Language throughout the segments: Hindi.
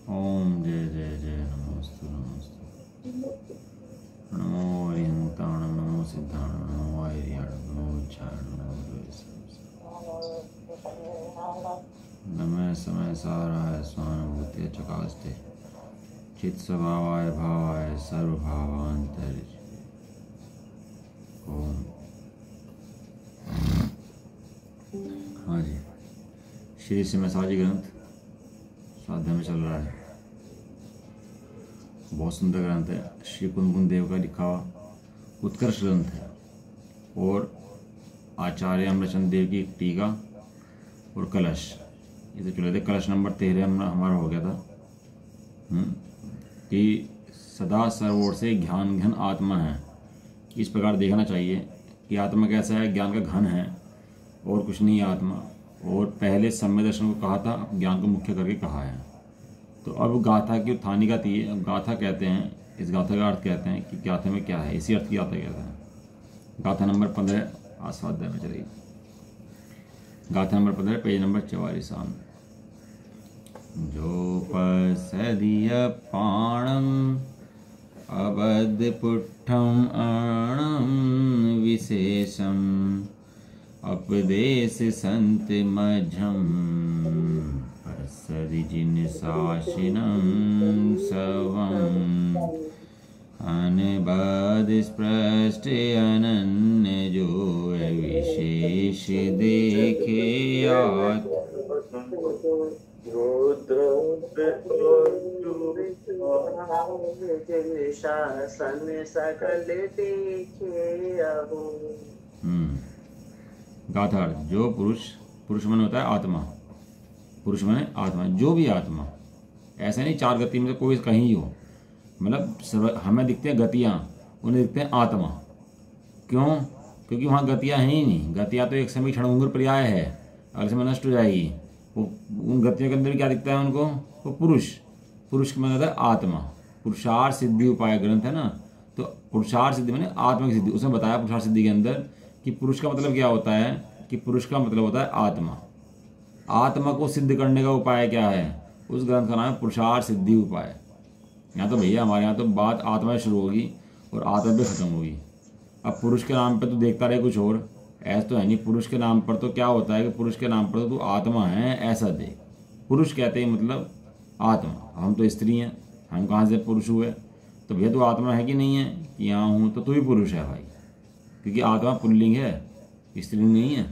ओम जय जय जय नमोस्तु नमोस्तु नमो हरिहंताणं नमो सिद्धाणं नमो आयर्याणं नमो उच्चारणं नमो नमः समय साराय स्वानुभूते चकास्ते चित् स्वभावाय भावाय सर्वभावांतरिच ओम। हाँ जी, श्री सिमसाजी ग्रंथ स्वाध्याय में चल रहा है। बहुत सुंदर ग्रंथ है, श्री कुंदकुंद देव का लिखा हुआ उत्कर्ष ग्रंथ है। और आचार्य अमरचंद देव की टीका और कलश, ये तो चले थे। कलश नंबर 13 हमारा हो गया था कि सदा सर्वोर से ज्ञान घन आत्मा है। इस प्रकार देखना चाहिए कि आत्मा कैसा है, ज्ञान का घन है और कुछ नहीं है आत्मा। और पहले सम्य दर्शन को कहा था, अब ज्ञान को मुख्य करके कहा है। तो अब गाथा की उत्थानिका थी, अब गाथा कहते हैं। इस गाथा का अर्थ कहते हैं कि गाथा में क्या है, इसी अर्थ की गाथा कहते हैं। गाथा नंबर 15 आज स्वाध्याय में चलेगी। गाथा नंबर 15 पेज नंबर 44 आम। जो पसदीय पाणम अबद्धपुट्ठम अर्णम विशेषम अपदेश संत मझम पसदि जिन शासिनम सवम अनबद स्पृष्ट अनन्य जो विशेष देखे आत गाथा। जो पुरुष मन होता है आत्मा, पुरुष मन आत्मा, जो भी आत्मा, ऐसा नहीं चार गति में से कोई कहीं हो। मतलब हमें दिखते हैं गतियाँ, उन्हें दिखते हैं आत्मा। क्यों? क्योंकि वहाँ गतियाँ हैं ही नहीं। गतियाँ तो एक समय क्षण उंगर पर्याय है, अगले समय नष्ट हो जाएगी। वो उन गतियों के अंदर क्या दिखता है उनको? वो पुरुष का मतलब है आत्मा। पुरुषार्थ सिद्धि उपाय ग्रंथ है ना, तो पुरुषार्थ सिद्धि मैंने आत्मा की सिद्धि, उसमें बताया पुरुषार्थ सिद्धि के अंदर कि पुरुष का मतलब क्या होता है, कि पुरुष का मतलब होता है आत्मा। आत्मा को सिद्ध करने का उपाय क्या है? उस ग्रंथ का नाम है पुरुषार्थ सिद्धि उपाय। यहाँ तो भैया हमारे यहाँ तो बात आत्मा से शुरू होगी और आत्मा पे खत्म होगी। अब पुरुष के नाम पे तो देखता रहे कुछ और, ऐसा तो है नहीं। पुरुष के नाम पर तो क्या होता है कि पुरुष के नाम पर तो तू आत्मा है ऐसा देख। पुरुष कहते हैं मतलब आत्मा। हम तो स्त्री हैं, हम कहाँ से पुरुष हुए? तो भैया तू आत्मा है कि नहीं है? कि यहाँ हूँ तो तू ही पुरुष है भाई, क्योंकि आत्मा पुल्लिंग है, स्त्रीलिंग नहीं है।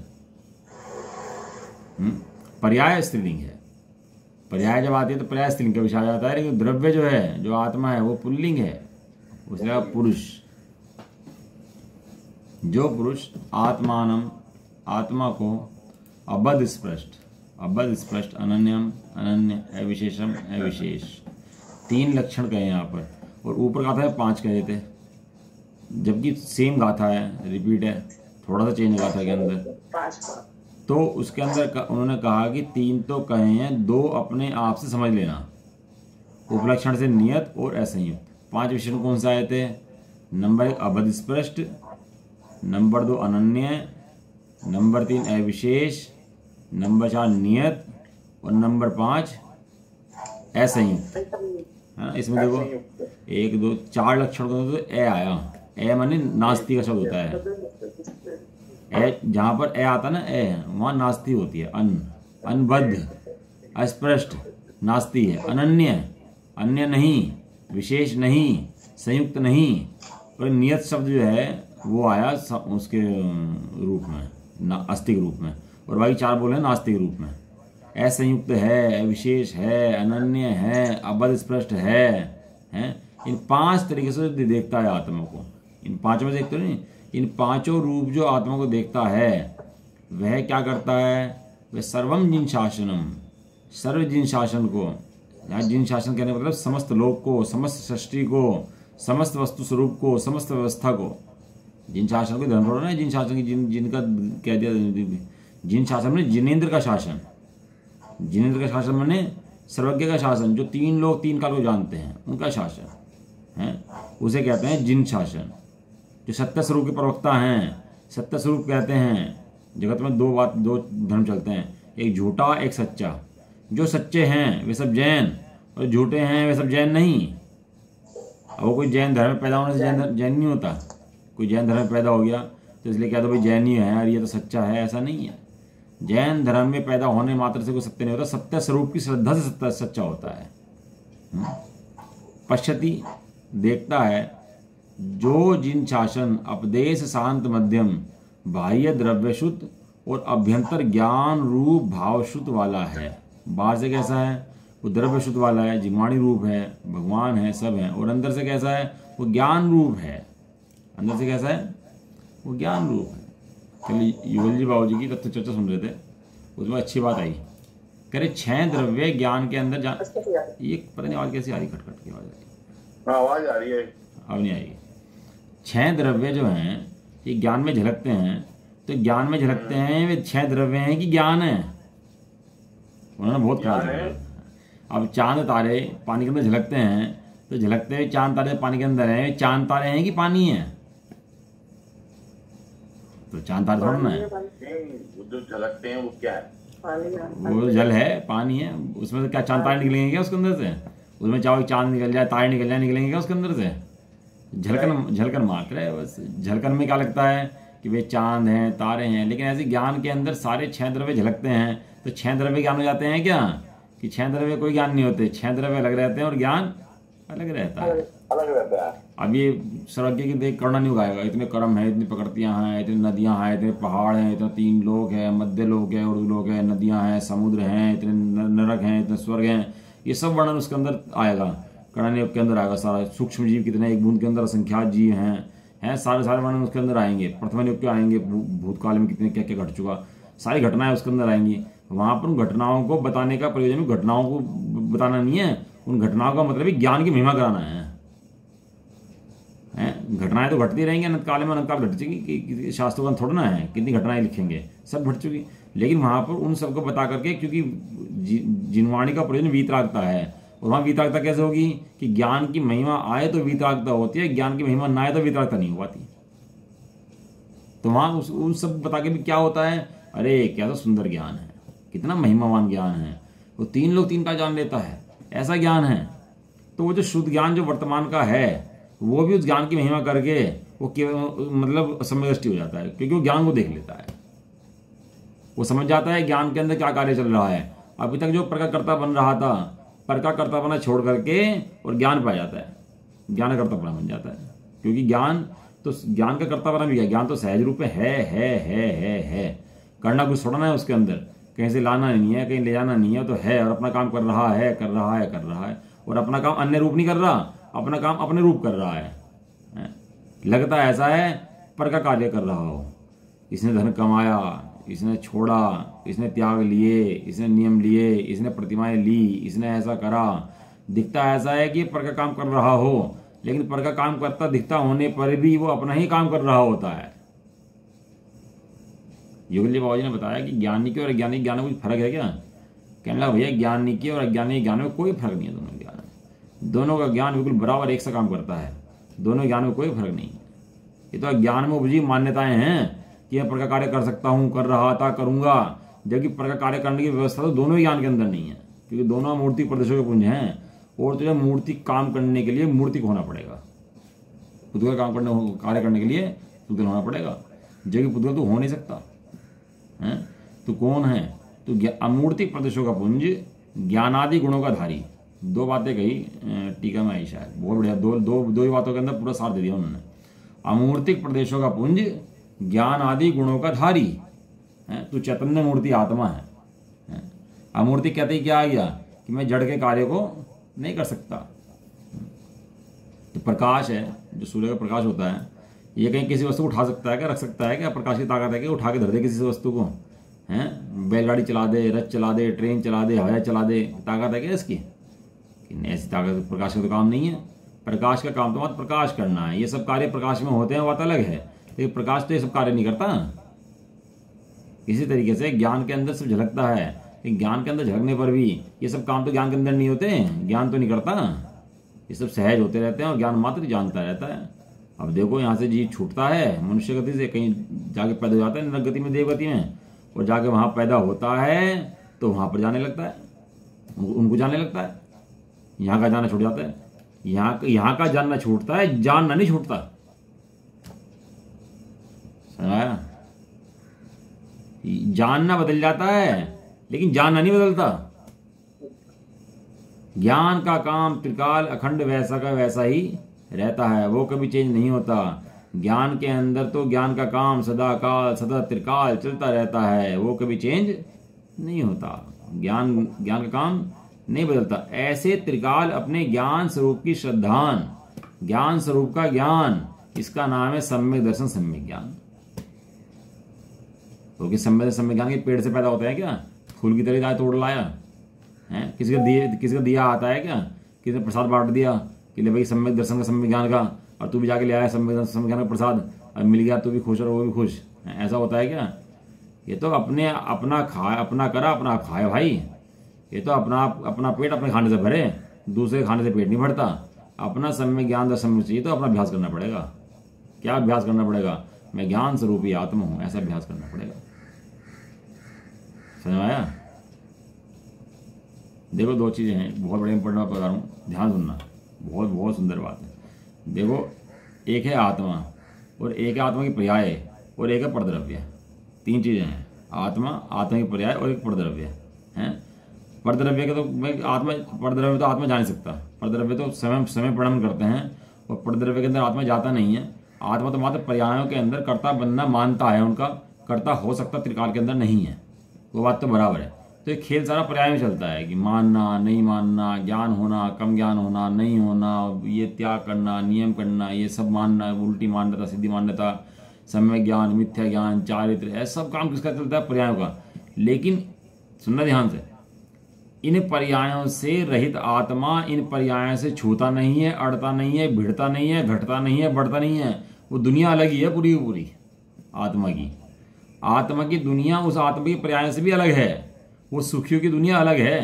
पर्याय स्त्रीलिंग है। पर्याय जब आती है तो पर्याय स्त्रीलिंग का विषय आ जाता है, लेकिन द्रव्य जो है, जो आत्मा है, वो पुल्लिंग है, उसका पुरुष। जो पुरुष आत्मानम, आत्मा को अबद्ध स्पष्ट अनन्यम, अनन्य, अविशेषम, अविशेष, 3 लक्षण कहे यहाँ पर। और ऊपर गाथा है 5 कहे थे, जबकि सेम गाथा है, रिपीट है, थोड़ा सा चेंज गाथा के अंदर। तो उसके अंदर उन्होंने कहा कि 3 तो कहे हैं, 2 अपने आप से समझ लेना, उपलक्षण से नियत और असंयुक्त। 5 विशेषण कौन से आए थे? नंबर 1 अबद्ध स्पष्ट, नंबर 2 अनन्य, नंबर 3 अविशेष, नंबर 4 नियत और नंबर 5 असंयुक्त। है ना? इसमें देखो 1 2 4 लक्षण को तो ए आया। ए माने नास्ती का शब्द होता है। ए जहाँ पर ए आता ना, ए वहाँ नास्ती होती है। अनबद्ध, अस्पष्ट, नास्ती है। अनन्य, अन्य नहीं, विशेष नहीं, संयुक्त नहीं। और नियत शब्द जो है वो आया उसके रूप में, अस्तिक रूप में। और बाकी 4 बोले नास्तिक रूप में। असंयुक्त है, विशेष है, अनन्य है, अबद्ध स्पष्ट है। इन 5 तरीके से देखता है आत्मा को। इन 5 में देखते नहीं, इन 5 रूप जो आत्मा को देखता है वह क्या करता है? वह सर्वम जिन शासनम, सर्व जिन शासन को, यहाँ जिन शासन कहने मतलब समस्त लोक को, समस्त सृष्टि को, समस्त वस्तु स्वरूप को, समस्त व्यवस्था को। जिन शासन को धर्म ना, जिन शासन की जिनका कह दिया, जिन शासन में जिनेन्द्र का शासन। जिनेन्द्र का शासन माने सर्वज्ञ का शासन, जो 3 लोग 3 काल को जानते हैं, उनका शासन है, उसे कहते हैं जिन शासन। जो सत्य स्वरूप के प्रवक्ता हैं, सत्य स्वरूप कहते हैं। जगत में 2 धर्म चलते हैं, एक झूठा एक सच्चा। जो सच्चे हैं वे सब जैन, और झूठे हैं वे सब जैन नहीं। अब वो कोई जैन धर्म में पैदा होने से जैन नहीं होता। कोई जैन धर्म में पैदा हो गया तो इसलिए क्या तो भाई जैन ही है और ये तो सच्चा है, ऐसा नहीं है। जैन धर्म में पैदा होने मात्र से कोई सत्य नहीं होता, सत्य स्वरूप की श्रद्धा से सत्य सच्चा होता है। पश्यति देखता है, जो जिन शासन अपदेश शांत मध्यम बाह्य द्रव्यशुद्ध और अभ्यंतर ज्ञान रूप भावशुद्ध वाला है। बाहर से कैसा है? वो द्रव्य शुद्ध वाला है, जिमाणी रूप है, भगवान है, सब है। और अंदर से कैसा है? वो ज्ञान रूप है। अंदर से कैसा है? वो ज्ञान रूप है। चलिए युगल जी बाबू जी की तत्व चर्चा सुन रहे थे, उसमें अच्छी बात आई। कह रहे 6 द्रव्य ज्ञान के अंदर ये पता नहीं आवाज कैसी आ रही, खटखट की आवाज आ रही है, अब नहीं आएगी। 6 द्रव्य जो हैं ये ज्ञान में झलकते हैं। तो ज्ञान में झलकते हैं वे 6 द्रव्य हैं कि ज्ञान है? उन्होंने बहुत कहा। अब चांद तारे पानी के अंदर झलकते हैं, तो झलकते हुए चांद तारे पानी के अंदर हैं, चांद तारे हैं कि पानी है? तो चांद तारे थोड़ा ना है। जो झलकते हैं वो क्या है? वो जल है, पानी है। उसमें से क्या चांद तारे निकलेंगे क्या उसके अंदर से? उसमें चाहो चांद निकल जाए, तारे निकल जाए, निकलेंगे क्या उसके अंदर से? झलकन मात्र है बस। झलकन में क्या लगता है कि वे चांद हैं, तारे हैं। लेकिन ऐसे ज्ञान के अंदर सारे 6 द्रव्य झलकते हैं, तो 6 द्रव्य ज्ञान हो जाते हैं क्या? कि 6 द्रव्य कोई ज्ञान नहीं होते, 6 द्रव्य अलग रहते हैं और ज्ञान अलग रहता है। अब ये सर्वज्ञ की देख करना नहीं उगाएगा। इतने कर्म है, इतनी प्रकृतियां हैं, इतनी नदियां हैं, इतने पहाड़ हैं, इतने 3 लोक है, मध्य लोक है, उर्दू लोक है, नदियां हैं, समुद्र हैं, इतने नरक हैं, इतने स्वर्ग हैं। ये सब वर्णन उसके अंदर आएगा, कर्णन के अंदर आएगा सारा। सूक्ष्म जीव कितने, एक बूंद के अंदर असंख्यात जीव हैं, सारे वर्णन उसके अंदर आएंगे। प्रथम युग के आएंगे, भूतकाल में कितने क्या क्या घट चुका, सारी घटनाएं उसके अंदर आएंगी। वहां पर उन घटनाओं को बताने का प्रयोजन घटनाओं को बताना नहीं है, उन घटनाओं का मतलब ही ज्ञान की महिमा कराना है। घटनाएं तो घटती रहेंगी, अनंत काल में अनंत काल घट चुकी, शास्त्रों का थोड़ा ना है कितनी घटनाएं लिखेंगे, सब घट चुकी। लेकिन वहां पर उन सबको बता करके, क्योंकि जिनवाणी का प्रयोजन वीतरागता है, और वहां वीतरागता कैसे होगी कि ज्ञान की महिमा आए तो वीतरागता होती है, ज्ञान की महिमा ना आए तो वीतरागता नहीं हो पाती। तो वहां उन सब बता के भी क्या होता है, अरे क्या तो सुंदर ज्ञान है, कितना महिमावान ज्ञान है, वो 3 लोग 3 का जान लेता है, ऐसा ज्ञान है। तो वो जो शुद्ध ज्ञान जो वर्तमान का है, वो भी उस ज्ञान की महिमा करके वो मतलब समदृष्टि हो जाता है, क्योंकि वो ज्ञान को देख लेता है, वो समझ जाता है ज्ञान के अंदर क्या कार्य चल रहा है। अभी तक जो प्रकाकर्ता बन रहा था, प्रकाकर्ता बना छोड़ करके और ज्ञान पा जाता है, ज्ञानकर्ता बन जाता है। क्योंकि ज्ञान का कर्ता बना भी है, ज्ञान तो सहज रूप में है। करना कुछ छोड़ना है उसके अंदर, कहीं से लाना नहीं है, कहीं ले जाना नहीं है, तो है और अपना काम कर रहा है। और अपना काम अन्य रूप नहीं कर रहा, अपना काम अपने रूप कर रहा है। लगता ऐसा है पर का कार्य कर रहा हो। इसने धन कमाया, इसने छोड़ा, इसने त्याग लिए, इसने नियम लिए, इसने प्रतिमाएं ली, इसने ऐसा करा, दिखता ऐसा है कि पर का काम कर रहा हो, लेकिन पर का काम करता दिखता होने पर भी वो अपना ही काम कर रहा होता है। युगल जी बाबा जी ने बताया कि ज्ञानी के और अज्ञानी ज्ञान में कुछ फर्क है क्या? कहने लगा भैया ज्ञानी के और अज्ञानी ज्ञान में कोई फर्क नहीं है। दोनों का ज्ञान बिल्कुल बराबर एक सा काम करता है, दोनों ज्ञान में कोई फर्क नहीं है। ये तो ज्ञान में उपजी मान्यताएं हैं कि मैं पर का कार्य कर सकता हूं, कर रहा था, करूंगा, जबकि पर का कार्य करने की व्यवस्था तो दोनों ज्ञान के अंदर नहीं है, क्योंकि दोनों मूर्ति प्रदेशों के पुंज हैं। और तुझे मूर्ति काम करने के लिए मूर्ति को होना पड़ेगा, पुद्गल कार्य करने के लिए पुद्गल होना पड़ेगा, जबकि पुद्गल तो हो नहीं सकता है। तो कौन है? तो अमूर्ति प्रदेशों का पुंज, ज्ञानादि गुणों का धारी। 2 बातें कही टीका में आई शायद, बहुत बढ़िया। दो ही बातों के अंदर पूरा सार दे दिया उन्होंने। अमूर्तिक प्रदेशों का पुंज, ज्ञान आदि गुणों का धारी है। तो चैतन्य मूर्ति आत्मा है। अमूर्ति कहते ही क्या आ गया कि मैं जड़ के कार्य को नहीं कर सकता। तो प्रकाश है, जो सूर्य का प्रकाश होता है, ये कहीं किसी वस्तु को उठा सकता है क्या, रख सकता है क्या? प्रकाश की ताकत है कि उठा के धर दे किसी वस्तु को, हैं? बैलगाड़ी चला दे, रथ चला दे, ट्रेन चला दे, हवाई चला दे, ताकत है क्या इसकी? ऐसी ताकत प्रकाश का तो काम नहीं है। प्रकाश का काम तो मत प्रकाश करना है। ये सब कार्य प्रकाश में होते हैं, बात अलग है, लेकिन प्रकाश तो ये सब कार्य नहीं करता। इसी तरीके से ज्ञान के अंदर सब झलकता है, लेकिन ज्ञान के अंदर झलकने पर भी ये सब काम तो ज्ञान के अंदर नहीं होते, ज्ञान तो नहीं करता। ये सब सहज होते रहते हैं और ज्ञान मात्र जानता रहता है। अब देखो यहाँ से जीव छूटता है मनुष्य गति से, कहीं जाके पैदा हो जाता है नरक गति में, देव गति में, और जाके वहां पैदा होता है तो वहां पर जाने लगता है, उनको जाने लगता है। यहाँ का जानना छूट जाता है, यहाँ का जानना छूटता है, जानना नहीं छूटता। समझाया? जानना बदल जाता है लेकिन जानना नहीं बदलता। ज्ञान का काम त्रिकाल अखंड वैसा का वैसा ही रहता है, वो कभी चेंज नहीं होता। ज्ञान के अंदर तो ज्ञान का काम सदा काल सदा त्रिकाल चलता रहता है, वो कभी चेंज नहीं होता। ज्ञान का काम नहीं बदलता। ऐसे त्रिकाल अपने ज्ञान स्वरूप की श्रद्धान, ज्ञान स्वरूप का ज्ञान, इसका नाम है सम्यक दर्शन, सम्यक ज्ञान। क्योंकि सम्यक ज्ञान के पेड़ से पैदा होता है क्या? फूल की तरह आए तोड़ लाया है? किसी का दिया आता है क्या? किसी ने प्रसाद बांट दिया कि ले भाई सम्यक दर्शन का, सम्यक ज्ञान का, और तू भी जाके ले आया सम्यक ज्ञान का प्रसाद, और मिल गया, तू भी खुश और वो भी खुश। ऐसा होता है क्या? ये तो अपना खाए, अपना करा अपना खाए भाई। ये तो अपना पेट अपने खाने से भरे, दूसरे खाने से पेट नहीं भरता। अपना सम्यक ज्ञान दर्शन में चाहिए तो अपना अभ्यास करना पड़ेगा। क्या अभ्यास करना पड़ेगा? मैं ज्ञान स्वरूपी आत्मा हूं, ऐसा अभ्यास करना पड़ेगा। समझ आया? देखो, दो चीजें हैं, बहुत बड़े इंपॉर्टेंट बात बता रहा हूँ, ध्यान सुनना। बहुत बहुत सुंदर बात है। देखो, एक है आत्मा, और एक है आत्मा की पर्याय, और एक है परद्रव्य। तीन चीजें हैं, आत्मा की पर्याय और एक परद्रव्य है। परद्रव्य का तो परद्रव्य तो आत्मा जा नहीं सकता। परद्रव्य तो समय प्रणम करते हैं, और परद्रव्य के अंदर आत्मा जाता नहीं है। आत्मा तो मात्र पर्यायों के अंदर कर्ता बनना मानता है, उनका कर्ता हो सकता त्रिकाल के अंदर नहीं है। वो बात तो बराबर है। तो ये खेल सारा पर्याय में चलता है कि मानना नहीं मानना, ज्ञान होना कम ज्ञान होना, नहीं होना, ये त्याग करना, नियम करना, ये सब मानना, उल्टी मान्यता, सिद्धि मान्यता, सम्यक ज्ञान, मिथ्या ज्ञान, चारित्र, ऐसा सब काम किसका चलता है? पर्यायों का। लेकिन सुनना ध्यान से, इन पर्यायों से रहित आत्मा इन पर्यायों से छूता नहीं है, अड़ता नहीं है, भिड़ता नहीं है, घटता नहीं है, बढ़ता नहीं है। वो दुनिया अलग ही है पूरी की पूरी। आत्मा की दुनिया उस आत्मा के पर्याय से भी अलग है। वो सुखियों की दुनिया अलग है।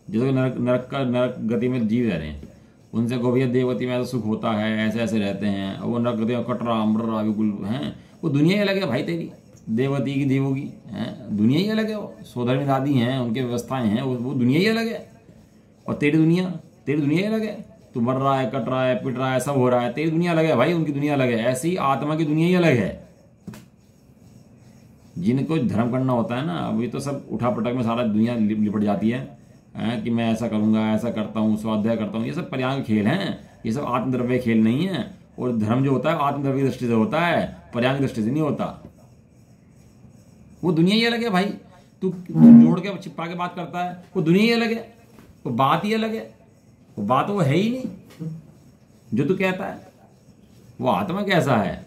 जैसे नरक गति में जीव रह रहे हैं, उनसे को भैया देवगति में ऐसा सुख होता है, ऐसे ऐसे रहते हैं, और वो नरक गति में कटरा मर्रा बिल्कुल हैं। वो दुनिया ही अलग है भाई तेरी, देवगति की, देवों की है दुनिया ही अलग है। वो सोधर्मी दादी हैं, उनके व्यवस्थाएं हैं, वो दुनिया ही अलग है। और तेरी दुनिया ही अलग है। तू मर रहा है, कट रहा है, पिट रहा है, सब हो रहा है, तेरी दुनिया अलग है भाई, उनकी दुनिया अलग है। ऐसी ही आत्मा की दुनिया ही अलग है। जिनको धर्म करना होता है ना, अभी तो सब उठा पटक में सारा दुनिया लिपट जाती है कि मैं ऐसा करूंगा, ऐसा करता हूँ, स्वाध्याय करता हूँ। ये सब पर्याय के खेल हैं, ये सब आत्मद्रव्य खेल नहीं है। और धर्म जो होता है आत्मद्रव्य की दृष्टि से होता है, पर्याय की दृष्टि से नहीं होता। वो दुनिया ही अलग है भाई। तू जोड़ के छिपा के बात करता है, वो दुनिया ही अलग है, वो बात ही अलग है। वो बात वो है ही नहीं जो तू कहता है। वो आत्मा कैसा है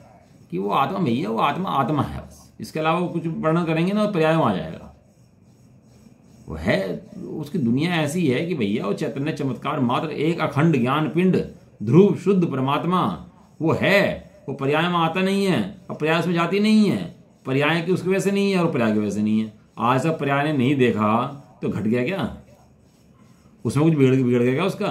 कि वो आत्मा में ही है, वो आत्मा है बस। इसके अलावा वो कुछ वर्णन करेंगे ना, पर्याय में आ जाएगा। वो है, उसकी दुनिया ऐसी है कि भैया वो चैतन्य चमत्कार मात्र एक अखंड ज्ञान पिंड ध्रुव शुद्ध परमात्मा वो है। वो पर्याय में आता नहीं है, और पर्याय उसमें जाती नहीं है। पर्याय की उसकी वजह से नहीं है, और पर्याय की वजह से नहीं है। आज तक पर्याय ने नहीं देखा तो घट गया क्या? उसमें कुछ बिगड़ गया क्या? उसका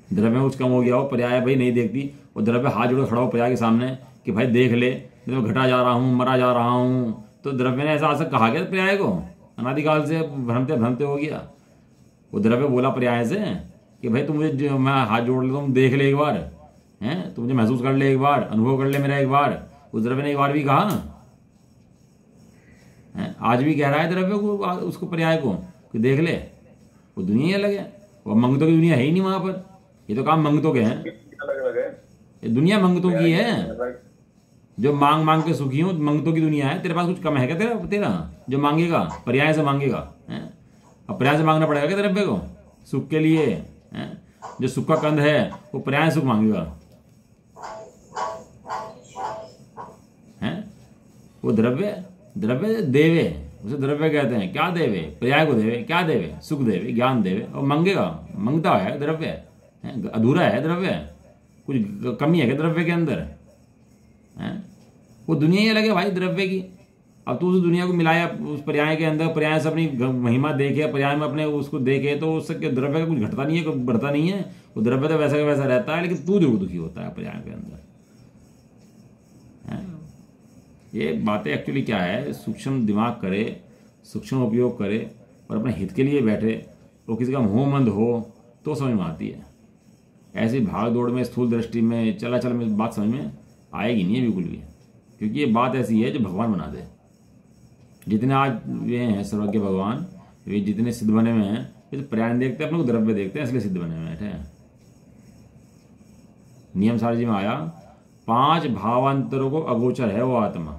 द्रव्य में कुछ कम हो गया हो? पर्याय भाई नहीं देखती, और द्रव्य हाथ जोड़ खड़ा हो पर्याय के सामने कि भाई देख ले, मैं घटा जा रहा हूँ, मरा जा रहा हूँ। तो द्रव्य ने ऐसा आज कहा गया पर्याय को? अनादिकाल से भ्रमते हो गया। वो द्रव्य बोला पर्याय से कि भाई तुम मुझे, मैं हाथ जोड़ ले, तुम देख ले एक बार, हैं, तुम मुझे महसूस कर ले एक बार, अनुभव कर ले मेरा एक बार। उस द्रव्य ने एक बार भी कहा है? आज भी कह रहा है द्रव्य को, उसको पर्याय को कि देख ले। वो दुनिया ही अलग है। वो मंगतों की दुनिया है ही नहीं वहां पर। ये तो काम मंगतों के हैं, ये दुनिया मंगतों की है। जो मांग के सुखी हो, मंगतों की दुनिया है। तेरे पास कुछ कम है क्या तेरा जो मांगेगा? पर्याय से मांगेगा है? अब पर्याय से मांगना पड़ेगा क्या द्रव्य को सुख के लिए? है? जो सुख का कंद है वो पर्याय सुख मांगेगा है? वो द्रव्य देवे, उसे द्रव्य कहते हैं। क्या देवे? पर्याय को देवे। क्या देवे? सुख देवे, ज्ञान देवे। और मंगता है द्रव्य है? अधूरा है द्रव्य? कुछ कमी है क्या द्रव्य के अंदर? है? वो दुनिया ही अलग है भाई द्रव्य की। अब तू उस दुनिया को मिलाया उस पर्याय के अंदर, पर्याय से अपनी महिमा देखे, पर्याय में अपने उसको देखे, तो उससे द्रव्य का कुछ घटता नहीं है, कुछ बढ़ता नहीं है। वो द्रव्य तो वैसा का वैसा रहता है, लेकिन तू जरूर दुखी होता है पर्याय के अंदर। ये बातें एक्चुअली क्या है? सूक्ष्म दिमाग करे, सूक्ष्म उपयोग करे, और अपने हित के लिए बैठे, वो किसी का मुंह मंद हो तो समझ में आती है। ऐसी भाग दौड़ में, स्थूल दृष्टि में, चला चल में बात समझ में आएगी नहीं है बिल्कुल भी, क्योंकि ये बात ऐसी है जो भगवान बना दे। जितने आज वे हैं सर्वज्ञ भगवान, वे जितने सिद्ध बने हुए हैं, ये तो पर्याय देखते हैं, अपने को द्रव्य देखते हैं, इसलिए सिद्ध बने हुए बैठे हैं। नियम सारजी में आया 5 भावांतरों को अगोचर है वो आत्मा।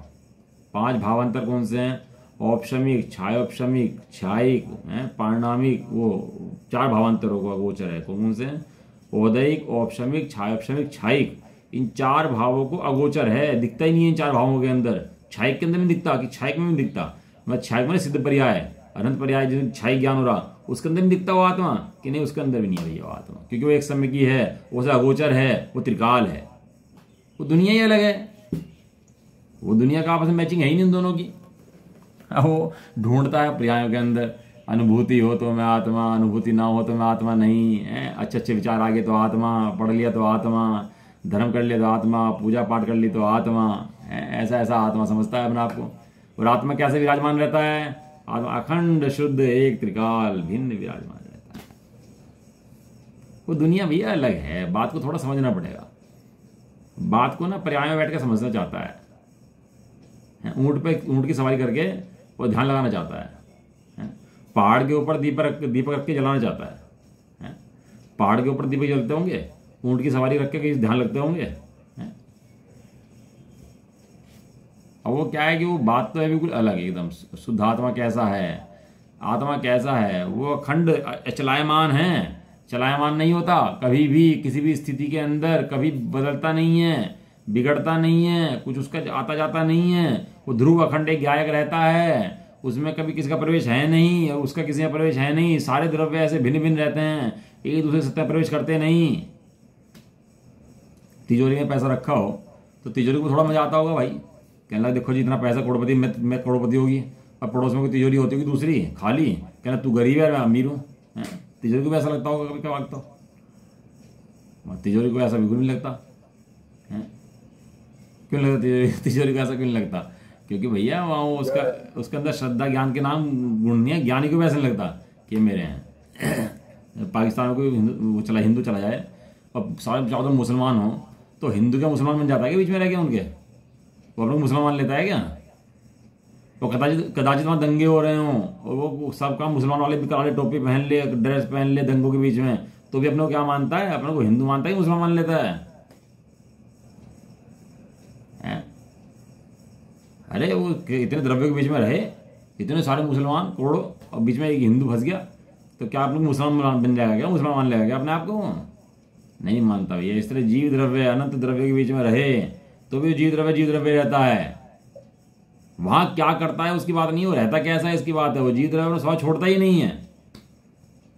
5 भावांतर कौन से हैं? औपशमिक, छायोपशमिक, छायिक, पारिणामिक, वो 4 भावांतरों को अगोचर है। कौन से हैं? औदैहिक, औपशमिक, छायोपशमिक, छायिक। इन 4 भावों को अगोचर है, दिखता ही नहीं है इन 4 भावों के अंदर। छायिक के अंदर नहीं दिखता कि छायिक में नहीं दिखता, मैं छायिक में सिद्ध पर्याय, अनंत पर्याय, जिसमें छायिक ज्ञान हो रहा, उसके अंदर नहीं दिखता वो आत्मा कि नहीं, उसके अंदर भी नहीं है वो आत्मा, क्योंकि वो एक समय की है, वो से अगोचर है, वो त्रिकाल है, वो दुनिया ही अलग है। वो दुनिया का आपस में मैचिंग है ही नहीं इन दोनों की। वो ढूंढता है पर्यायों के अंदर, अनुभूति हो तो मैं आत्मा, अनुभूति ना हो तो मैं आत्मा नहीं है। अच्छे अच्छे विचार आ गए तो आत्मा, पढ़ लिया तो आत्मा, धर्म कर लिया तो आत्मा, पूजा पाठ कर ली तो आत्मा, ऐसा ऐसा आत्मा समझता है अपने आप को। और आत्मा कैसे विराजमान रहता है? आत्मा अखंड शुद्ध एक त्रिकाल भिन्न विराजमान रहता है। वो दुनिया भैया अलग है, बात को थोड़ा समझना पड़ेगा। बात को ना पर्याय में बैठ के समझना चाहता है। ऊंट की सवारी करके वो ध्यान लगाना चाहता है। पहाड़ के ऊपर दीपक रख के जलाना चाहता है। पहाड़ के ऊपर दीपक जलते होंगे, ऊंट की सवारी रख के कहीं ध्यान लगते होंगे। अब वो क्या है कि वो बात तो है बिल्कुल अलग एकदम। शुद्ध आत्मा कैसा है, आत्मा कैसा है? वो अखंड चलायमान है, चलायमान नहीं होता कभी भी, किसी भी स्थिति के अंदर कभी बदलता नहीं है, बिगड़ता नहीं है, कुछ उसका आता जाता नहीं है। वो ध्रुव अखंड एक गायक रहता है, उसमें कभी किसी का प्रवेश है नहीं और उसका किसी का प्रवेश है नहीं। सारे द्रव्य ऐसे भिन्न भिन्न रहते हैं, एक दूसरे से सत्ता प्रवेश करते नहीं। तिजोरी में पैसा रखा हो तो तिजोरी को थोड़ा मजा आता होगा भाई, कहने लगा देखो जी इतना पैसा, करोड़पति, मैं करोड़पति होगी, और पड़ोस में कोई तिजोरी होती होगी दूसरी खाली, कहना तू गरीब है मैं अमीर हूँ। तिजोरी को भी ऐसा लगता होगा कभी क्या लगता हो? तिजोरी को ऐसा बिल्कुल नहीं लगता है। क्यों लगता तिजोरी को ऐसा क्यों नहीं लगता? क्योंकि भैया वहाँ उसके अंदर श्रद्धा ज्ञान के नाम गुण नहीं है। ज्ञानी को भी ऐसा नहीं लगता कि ये मेरे हैं। पाकिस्तान में कोई हिंदू चला जाए और सारे चारों मुसलमान हो तो हिंदू क्या मुसलमान बन जाता है कि बीच में रह गया उनके? वो अपने मुसलमान लेता है क्या? तो कदाचित वहाँ दंगे हो रहे हों और वो सब काम मुसलमान वाले भी करा ले, टोपी पहन ले, ड्रेस पहन ले दंगों के बीच में, तो भी अपने को क्या मानता है? अपने को हिंदू मानता है कि मुसलमान लेता है? अरे वो इतने द्रव्यों के बीच में रहे, इतने सारे मुसलमान करोड़ों, और बीच में एक हिंदू फंस गया, तो क्या आप लोग मुसलमान बन जाएगा क्या? मुसलमान मान लेगा क्या अपने आप को? नहीं मानता भैया। इस तरह जीव द्रव्य अनंत द्रव्य के बीच में रहे तो भी जीव द्रव्य रहता है। वहां क्या करता है उसकी बात नहीं, हो रहता कैसा है इसकी बात है। वो जीव द्रव्य स्वभाव छोड़ता ही नहीं है।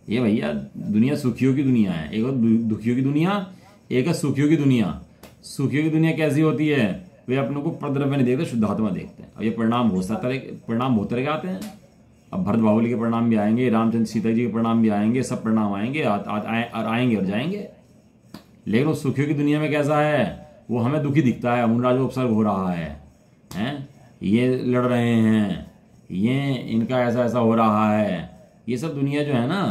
ये भैया दुनिया सुखियों की दुनिया है, एक दुखियों की दुनिया, एक है सुखियों की दुनिया। सुखियों की दुनिया कैसी होती है? वे अपने को परद्रव्य नहीं देखते, शुद्धात्मा देखते हैं। और ये परिणाम बहुत तरह के आते हैं। अब भरत बाहुली के परिणाम भी आएंगे, रामचंद्र सीता जी के परिणाम भी आएंगे, सब परिणाम आएंगे आएंगे और जाएंगे। लेकिन वो सुखियों की दुनिया में कैसा है? वो हमें दुखी दिखता है, अमुनराज को उपसर्ग हो रहा है, ये लड़ रहे हैं, ये इनका ऐसा ऐसा हो रहा है। ये सब दुनिया जो है ना,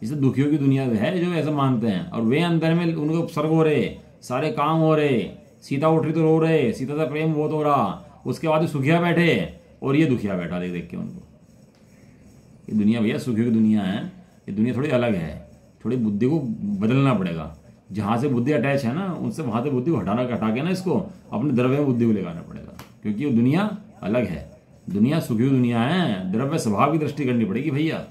ये सब दुखियों की दुनिया है जो ऐसा मानते हैं। और वे अंदर में उनको उपसर्ग हो रहे, सारे काम हो रहे, सीता उठ रही तो रो रहे, सीता का प्रेम बहुत हो रहा, उसके बाद सुखिया बैठे और ये दुखिया बैठा देख के उनको। ये दुनिया भैया सुखियों की दुनिया है। ये दुनिया थोड़ी अलग है, थोड़ी बुद्धि को बदलना पड़ेगा। जहाँ से बुद्धि अटैच है ना, उनसे वहाँ से बुद्धि को हटा के ना इसको अपने द्रव्य में बुद्धि को लेकर पड़ेगा, क्योंकि वो दुनिया अलग है। दुनिया सुखी दुनिया है, द्रव्य स्वभाव की दृष्टि करनी पड़ेगी भैया।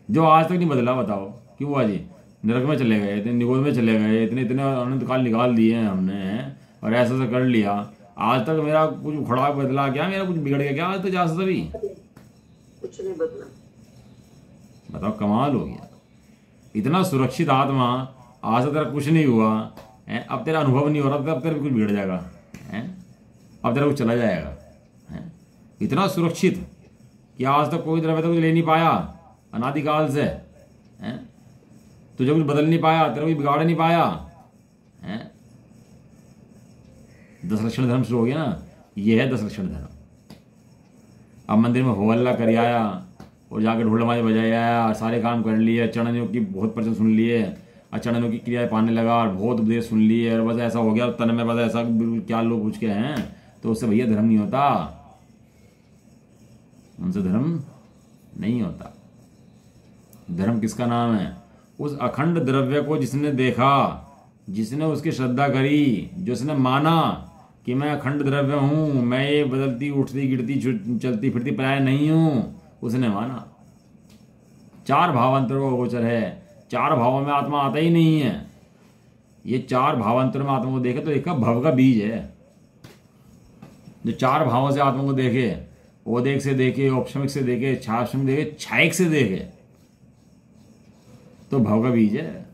जो आज तक नहीं बदला, बताओ क्यों? हुआ जी नरक में चले गए, इतने निगोद में चले गए, इतने इतने अनंत काल निकाल दिए हैं हमने, और ऐसा ऐसा कर लिया, आज तक मेरा कुछ उखड़ा बदला क्या? मेरा कुछ बिगड़ गया क्या आज तक? आज तभी कुछ नहीं बदला। बताओ, कमाल हो गया। इतना सुरक्षित आत्मा, आज तक तेरा कुछ नहीं हुआ है, अब तेरा अनुभव नहीं हो रहा, अब तेरा बिल्कुल बिगड़ जाएगा है, अब तेरा कुछ चला जाएगा है। इतना सुरक्षित कि आज तक कोई द्रव्य तो कुछ ले नहीं पाया अनादिकाल से है, तुझे कुछ बदल नहीं पाया, तेरा कुछ बिगाड़ नहीं पाया है। 10 लक्षण धर्म शुरू हो गया ना, ये है 10 लक्षण धर्म। अब मंदिर में हो हल्ला कर आया, और जाकर ढोल माजे बजाया और सारे काम कर लिए, चरणों की बहुत प्रवचन सुन लिए और चरणों की क्रियाएं पाने लगा और बहुत उपदेश सुन लिए और बस ऐसा हो गया तन में, बस ऐसा बिल्कुल क्या लोग पूछ के हैं, तो उससे भैया धर्म नहीं होता, उनसे धर्म नहीं होता। धर्म किसका नाम है? उस अखंड द्रव्य को जिसने देखा, जिसने उसकी श्रद्धा करी, जिसने माना कि मैं अखंड द्रव्य हूं, मैं ये बदलती उठती गिरती चलती फिरती पर्याय नहीं हूं, उसने माना। चार भावांतर को गोचर है, चार भावों में आत्मा आता ही नहीं है। ये चार भावांतर में आत्मा को देखे तो एक भव का बीज है। जो चार भावों से आत्मा को देखे, ओदेक से देखे, औपशमिक से देखे, छाश्रमिक देखे, छायक से देखे, तो भव का बीज है।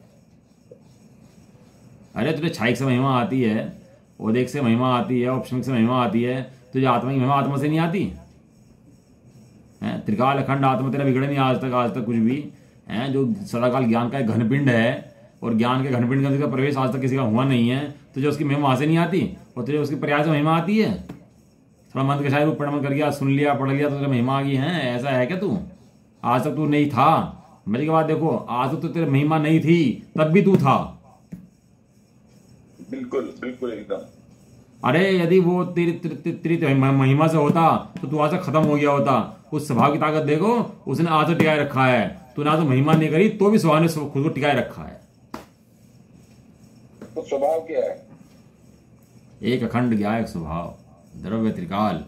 अरे तुझे छायक से महिमा आती है, ओदेक से महिमा आती है, औपशमिक से महिमा आती है, तुझे आत्मा की महिमा आत्मा से नहीं आती है? त्रिकाल अखंड आत्मा तेरा बिगड़े नहीं आज तक कुछ भी है। जो सदाकाल ज्ञान का एक घनपिंड है और ज्ञान के घनपिंड के अंदर का प्रवेश आज तक किसी का हुआ नहीं है, तुझे उसकी महिमा वहां से नहीं आती और तुझे उसकी पर्याय से महिमा आती है। थोड़ा मंत्र के शायद प्रणमन कर गया, सुन लिया, पढ़ लिया तो तुझे महिमा आ गई है। ऐसा है क्या? तू आज तक तू नहीं था। मेरी बात देखो, आज तक तो तेरे महिमा नहीं थी, तब भी तू था। बिल्कुल बिल्कुल एकदम। अरे यदि वो तेरी महिमा से होता तो तू आज तक खत्म हो गया होता। उस स्वभाव की ताकत देखो, उसने आज तक टिकाए रखा है। तूने आज तक महिमा नहीं करी तो भी स्वभाव ने खुद को टिकाए रखा है। तो स्वभाव क्या है? एक अखंड ज्ञायक स्वभाव, द्रव्य त्रिकाल,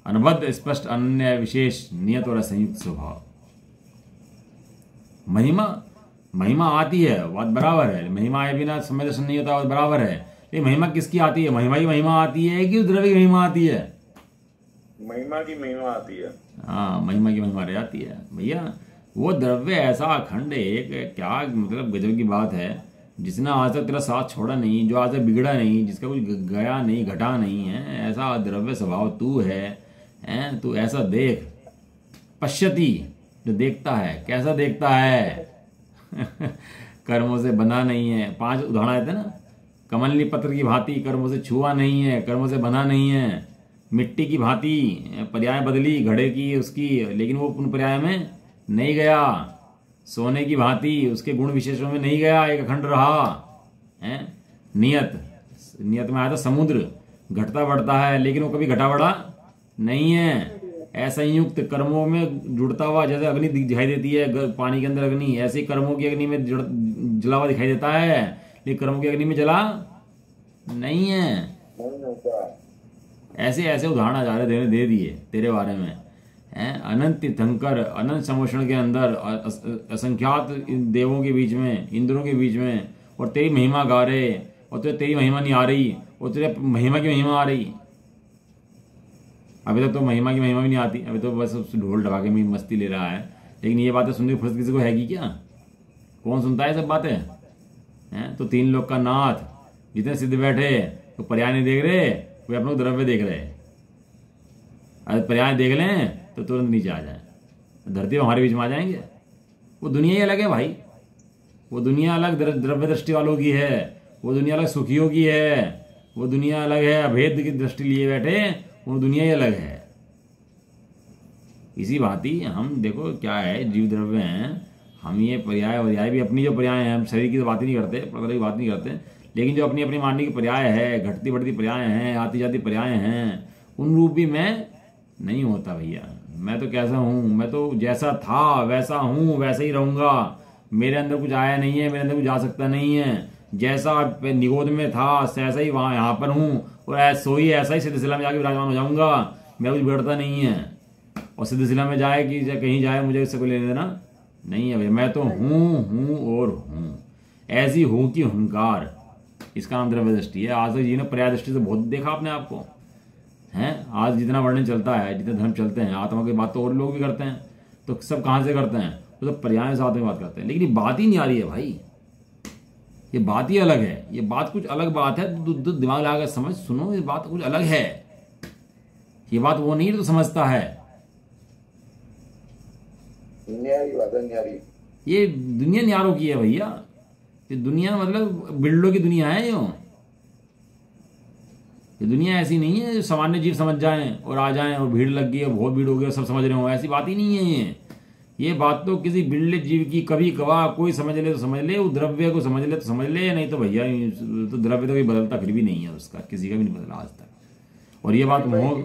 अनबद्ध स्पष्ट अन्य विशेष नियत और असंयुक्त स्वभाव। महिमा आती है, बात बराबर है। महिमा आए बिना समय दर्शन नहीं होता, बात बराबर है। लेकिन महिमा किसकी आती है? महिमा की महिमा आती है कि उस द्रव्य की महिमा आती है? महिमा की महिमा आती है। हाँ, महिमा की महिमा रह जाती है भैया। वो द्रव्य ऐसा अखंड एक, क्या मतलब गजब की बात है, जिसने आज तक तेरा साथ छोड़ा नहीं, जो आज तक बिगड़ा नहीं, जिसका कुछ गया नहीं, घटा नहीं है, ऐसा द्रव्य स्वभाव तू है। तू ऐसा देख, पश्यति, जो देखता है, कैसा देखता है? कर्मों से बना नहीं है। 5 उदाहरण आए थे ना। कमलनी पत्र की भांति कर्मों से छुआ नहीं है, कर्मों से बना नहीं है। मिट्टी की भांति पर्याय बदली घड़े की उसकी, लेकिन वो उन पर्याय में नहीं गया। सोने की भांति उसके गुण विशेषों में नहीं गया, एक अखंड रहा है। नियत में आया था समुद्र, घटता बढ़ता है लेकिन वो कभी घटा बढ़ा नहीं है। असंयुक्त कर्मों में जुड़ता हुआ, जैसे अग्नि दिखाई देती है पानी के अंदर अग्नि, ऐसे कर्मों की अग्नि में जला हुआ दिखाई देता है, लेकिन कर्मों की अग्नि में जला नहीं है। ऐसे ऐसे उदाहरण आचार्य दे दिए तेरे बारे में हैं। अनंत तीर्थंकर, अनंत समोषण के अंदर, असंख्यात देवों के बीच में, इंद्रों के बीच में, और तेरी महिमा गा रहे, और तुझे तेरी महिमा नहीं आ रही और तुझे महिमा की महिमा आ रही। अभी तक तो महिमा की महिमा भी नहीं आती, अभी तो बस ढोल ढबाके में मस्ती ले रहा है। लेकिन ये बातें सुनने की फुर्सत किसी को हैगी क्या? कौन सुनता है सब बातें हैं? तो 3 लोग का नाथ, जितने सिद्ध बैठे तो पर्याय नहीं देख रहे, वे अपने द्रव्य देख रहे। अगर पर्याय देख लें तो तुरंत नीचे आ जाए, धरती में हमारे बीच में आ जाएंगे। वो दुनिया ही अलग है भाई। वो दुनिया अलग द्रव्य दृष्टि वालों की है, वो दुनिया अलग सुखियों की है, वो दुनिया अलग है अभेद की दृष्टि लिए बैठे, वो दुनिया ही अलग है। इसी भांति हम देखो क्या है, जीव द्रव्य हैं हम। ये पर्याय भी अपनी जो पर्याय हैं, हम शरीर की तो बात ही नहीं करते, प्रकृति की बात नहीं करते, लेकिन जो अपनी अपनी मानने की पर्याय है, घटती बढ़ती पर्याय हैं, आती जाती पर्याय हैं, उन रूप भी मैं नहीं होता भैया। मैं तो कैसा हूँ, मैं तो जैसा था वैसा हूँ, वैसा ही रहूंगा। मेरे अंदर कुछ आया नहीं है, मेरे अंदर कुछ जा सकता नहीं है। जैसा निगोद में था वैसा ही वहाँ यहाँ पर हूँ, और ऐसा ही सिद्धशिला में जाके विराजमान हो जाऊंगा। मेरा कुछ बिगड़ता नहीं है। और सिद्धशिला में जाए कि कहीं जाए, मुझे इससे कोई लेने देना नहीं है भैया। मैं तो हूँ और हूँ। ऐसी हूँ की हुंकार, इसका नाम द्रव्य दृष्टि है। आज तक जी ने पर्याय दृष्टि से बहुत देखा अपने आप को हैं। आज जितना वर्णन चलता है, जितने धर्म चलते हैं, आत्मा की बात तो और लोग भी करते हैं, तो सब कहाँ से करते हैं? तो पर्याय से आत्मा की बात करते हैं। लेकिन ये बात ही नहीं आ रही है भाई, ये बात ही अलग है। ये बात कुछ अलग बात है। दिमाग लगा कर समझ, सुनो, ये बात कुछ अलग है। ये बात वो नहीं तो समझता है। ये दुनिया न्यारों की है भैया। ये दुनिया मतलब बिल्डों की दुनिया है। ये दुनिया ऐसी नहीं है जो सामान्य जीव समझ जाएं और आ जाएं और भीड़ लग गई और बहुत भीड़ हो गई और सब समझ रहे हो, ऐसी बात ही नहीं है। ये बात तो किसी बिल्डित जीव की कभी कभार कोई समझ ले तो समझ ले, वो द्रव्य को समझ ले तो समझ ले, नहीं तो भैया तो द्रव्य तो कोई बदलता फिर भी नहीं है, उसका किसी का भी नहीं बदला आज तक। और ये बात मोह